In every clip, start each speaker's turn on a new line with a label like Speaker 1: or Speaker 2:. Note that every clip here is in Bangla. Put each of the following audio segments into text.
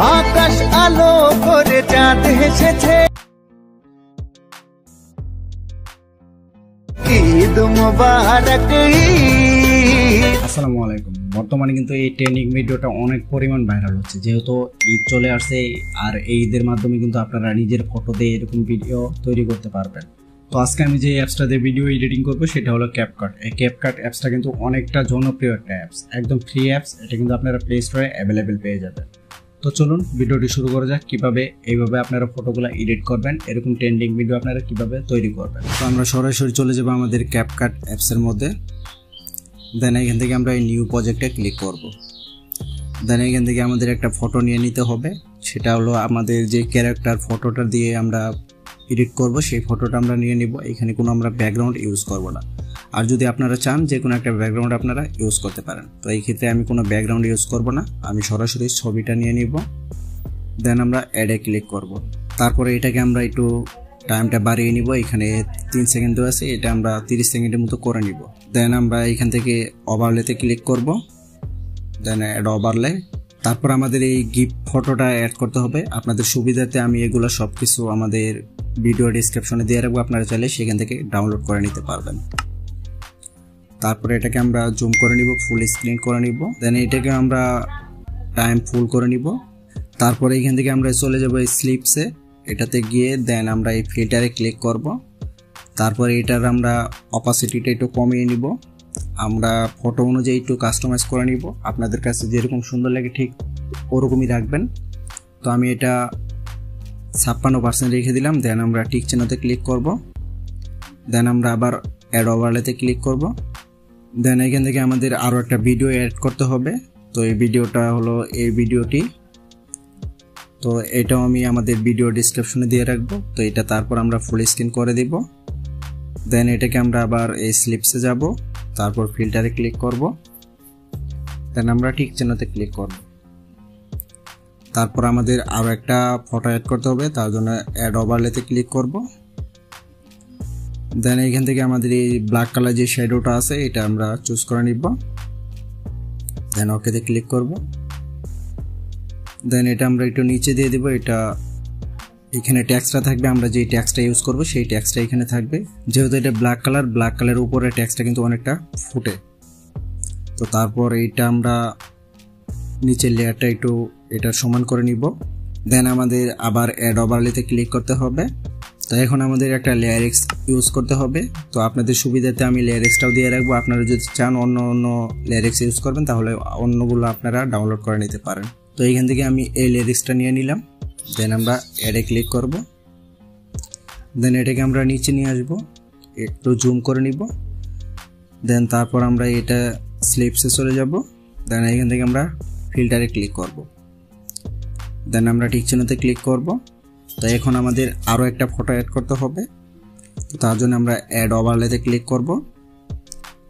Speaker 1: আকাশ আলো করে চাঁদ হেসেছে ঈদ মুবারক ঈদ।
Speaker 2: আসসালামু আলাইকুম। বর্তমানে কিন্তু এই ট্রেনিং ভিডিওটা অনেক পরিমাণ ভাইরাল হচ্ছে, যেহেতু ঈদ চলে আসছে আর এই ঈদের মাধ্যমে কিন্তু আপনারা নিজের ফটো দিয়ে এরকম ভিডিও তৈরি করতে পারবেন। তো আজকে আমি যে অ্যাপসটা দিয়ে ভিডিও এডিটিং করবো সেটা হলো ক্যাপকাট। এই ক্যাপকাট অ্যাপসটা কিন্তু অনেকটা জনপ্রিয় একটা অ্যাপস, একদম ফ্রি অ্যাপস। এটা কিন্তু আপনারা প্লে স্টোরে অ্যাভেলেবেল পেয়ে যাবেন। তো চলুন ভিডিওটি শুরু করা যাক, কিভাবে এইভাবে আপনারা ফটোগুলো এডিট করবেন, এরকম ট্রেন্ডিং ভিডিও আপনারা কিভাবে তৈরি করবেন। তো আমরা সরাসরি চলে যাবো আমাদের ক্যাপকাট অ্যাপসের মধ্যে। দেন এখান থেকে আমরা এই নিউ প্রজেক্টে ক্লিক করব। দেন এখান থেকে আমাদের একটা ফটো নিয়ে নিতে হবে, সেটা হলো আমাদের যে ক্যারেক্টার ফটোটা দিয়ে আমরা এডিট করব সেই ফটোটা আমরা নিয়ে নিব। এখানে কোনো আমরা ব্যাকগ্রাউন্ড ইউজ করব না। আর যদি আপনারা চান যে কোনো একটা ব্যাকগ্রাউন্ড আপনারা ইউজ করতে পারেন, তো এই ক্ষেত্রে আমি কোনো ব্যাকগ্রাউন্ড ইউজ করব না, আমি সরাসরি ছবিটা নিয়ে নিব। দেন আমরা অ্যাডে ক্লিক করব। তারপরে এটাকে আমরা একটু টাইমটা বাড়িয়ে নিব। এখানে 3 সেকেন্ড আছে, এটা আমরা 30 সেকেন্ডের মতো করে নিব। দেন আমরা এখান থেকে ওভারলেতে ক্লিক করব। দেন অ্যাড ওভারলে। তারপর আমাদের এই গিফট ফটোটা অ্যাড করতে হবে। আপনাদের সুবিধাতে আমি এগুলো সব কিছু আমাদের ভিডিও ডিসক্রিপশনে দিয়ে রাখবো, আপনারা চাইলে সেখান থেকে ডাউনলোড করে নিতে পারবেন। তারপরে এটাকে আমরা জুম করে নিব, ফুল স্ক্রিন করে নিব। দেন এটাকে আমরা টাইম ফুল করে নিব। তারপরে এখান থেকে আমরা চলে যাব এই স্লিপসে, এটাতে গিয়ে দেন আমরা এই ফিল্টারে ক্লিক করব। তারপরে এটার আমরা অপাসিটিটা একটু কমিয়ে নিব। আমরা ফটো অনুযায়ী একটু কাস্টমাইজ করে নিব, আপনাদের কাছে যেরকম সুন্দর লাগে ঠিক ওরকমই রাখবেন। তো আমি এটা 56% রেখে দিলাম। দেন আমরা টিক চিহ্নতে ক্লিক করব। দেন আমরা আবার অ্যাড ওভারলেতে ক্লিক করব। দেন এখান থেকে আমাদের আরও একটা ভিডিও অ্যাড করতে হবে। তো এই ভিডিওটা হলো এই ভিডিওটি, তো এটাও আমি আমাদের ভিডিও ডিসক্রিপশনে দিয়ে রাখবো। তো এটা তারপর আমরা ফুল স্ক্রিন করে দিব। দেন এটাকে আমরা আবার এই স্লিপসে যাব, তারপর ফিল্টারে ক্লিক করব। দেন আমরা টিক চিহ্নতে ক্লিক করব। তারপর আমাদের আরও একটা ফটো অ্যাড করতে হবে, তার জন্য অ্যাড ওভারলেতে ক্লিক করব। দেন এখান থেকে আমাদের এই ব্ল্যাক কালার যে শ্যাডোটা আছে এটা আমরা চুজ করে নিব। দেন ওকেতে ক্লিক করব। দেন এটা আমরা একটু নিচে দিয়ে দেব। এটা এখানে ট্যাক্সটা থাকবে, আমরা যে ট্যাক্সটা ইউজ করব সেই ট্যাক্সটা এখানে থাকবে। যেহেতু এটা ব্ল্যাক কালারের উপরে ট্যাক্সটা কিন্তু অনেকটা ফুটে। তো তারপর এইটা আমরা নিচের লেয়ারটা একটু এটা সমান করে নিব। দেন আমাদের আবার অ্যাড ওভারলেতে ক্লিক করতে হবে। তো এখন আমাদের একটা লেয়ারিক্স ইউজ করতে হবে। তো আপনাদের সুবিধাতে আমি লেয়ারিক্সটাও দিয়ে রাখবো, আপনারা যদি চান অন্য লেয়ারিক্স ইউজ করবেন তাহলে অন্যগুলো আপনারা ডাউনলোড করে নিতে পারেন। তো এইখান থেকে আমি এই লেয়ারিক্সটা নিয়ে নিলাম। দেন আমরা অ্যাডে ক্লিক করব। দেন এটাকে আমরা নিচে নিয়ে আসব, একটু জুম করে নিব। দেন তারপর আমরা এটা স্লিপসে চলে যাব। দেন এখান থেকে আমরা ফিল্টারে ক্লিক করব। দেন আমরা টিক চিহ্নতে ক্লিক করব। তো এখন আমাদের আরও একটা ফটো অ্যাড করতে হবে, তো তার জন্য আমরা অ্যাড ওভারলেতে ক্লিক করব।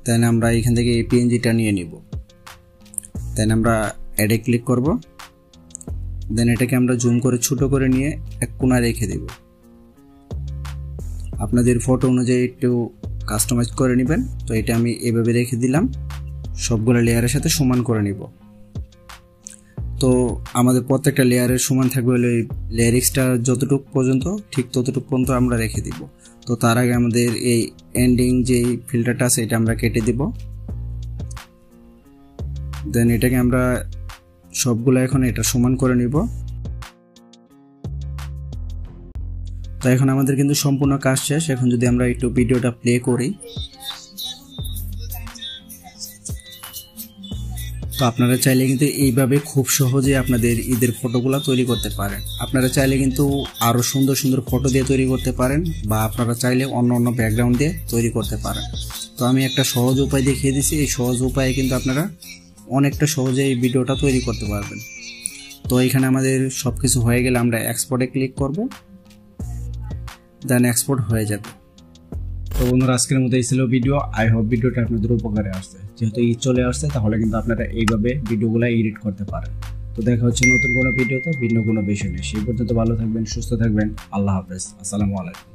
Speaker 2: দেন আমরা এখান থেকে এই পিএনজিটা নিয়ে নিব। দেন আমরা অ্যাডে ক্লিক করব। দেন এটাকে আমরা জুম করে ছোট করে নিয়ে এক কোণায় রেখে দেব। আপনাদের ফটো অনুযায়ী একটু কাস্টমাইজ করে নেবেন। তো এটা আমি এভাবে রেখে দিলাম, সবগুলো লেয়ারের সাথে সমান করে নিব। তো আমাদের প্রত্যেকটা লেয়ারের সমান থাকবে হলে লেয়ারিক্সটা যতটুকু পর্যন্ত ঠিক ততটুকু পর্যন্ত আমরা রেখে দিব। তো তার আগে আমাদের এই এন্ডিং যে ফিল্টারটা আছে এটা আমরা কেটে দিব। দেন এটাকে আমরা সবগুলো এখন এটা সমান করে নিব। তো এখন আমাদের কিন্তু সম্পূর্ণ কাজ শেষ। এখন যদি আমরা একটু ভিডিওটা প্লে করি, তো আপনারা চাইলে কিন্তু এইভাবে খুব সহজে আপনাদের ঈদের ফটোগুলো তৈরি করতে পারেন। আপনারা চাইলে কিন্তু আরও সুন্দর সুন্দর ফটো দিয়ে তৈরি করতে পারেন, বা আপনারা চাইলে অন্য ব্যাকগ্রাউন্ড দিয়ে তৈরি করতে পারেন। তো আমি একটা সহজ উপায় দেখিয়ে দিচ্ছি, এই সহজ উপায়ে কিন্তু আপনারা অনেকটা সহজে এই ভিডিওটা তৈরি করতে পারবেন। তো এখানে আমাদের সব কিছু হয়ে গেলে আমরা এক্সপোর্টে ক্লিক করব। দেন এক্সপোর্ট হয়ে যাবে। তো বন্ধুরা আজকের মতো এই ছিল ভিডিও। আই হোপ ভিডিওটা আপনাদের উপকারে আসছে। যেহেতু ঈদ চলে আসছে তাহলে কিন্তু আপনারা এইভাবে ভিডিওগুলো এডিট করতে পারেন। তো দেখা হচ্ছে নতুন কোনো ভিডিওতে ভিন্ন কোনো বিষয় নিয়ে। সেই পর্যন্ত ভালো থাকবেন, সুস্থ থাকবেন। আল্লাহ হাফেজ। আসসালামু আলাইকুম।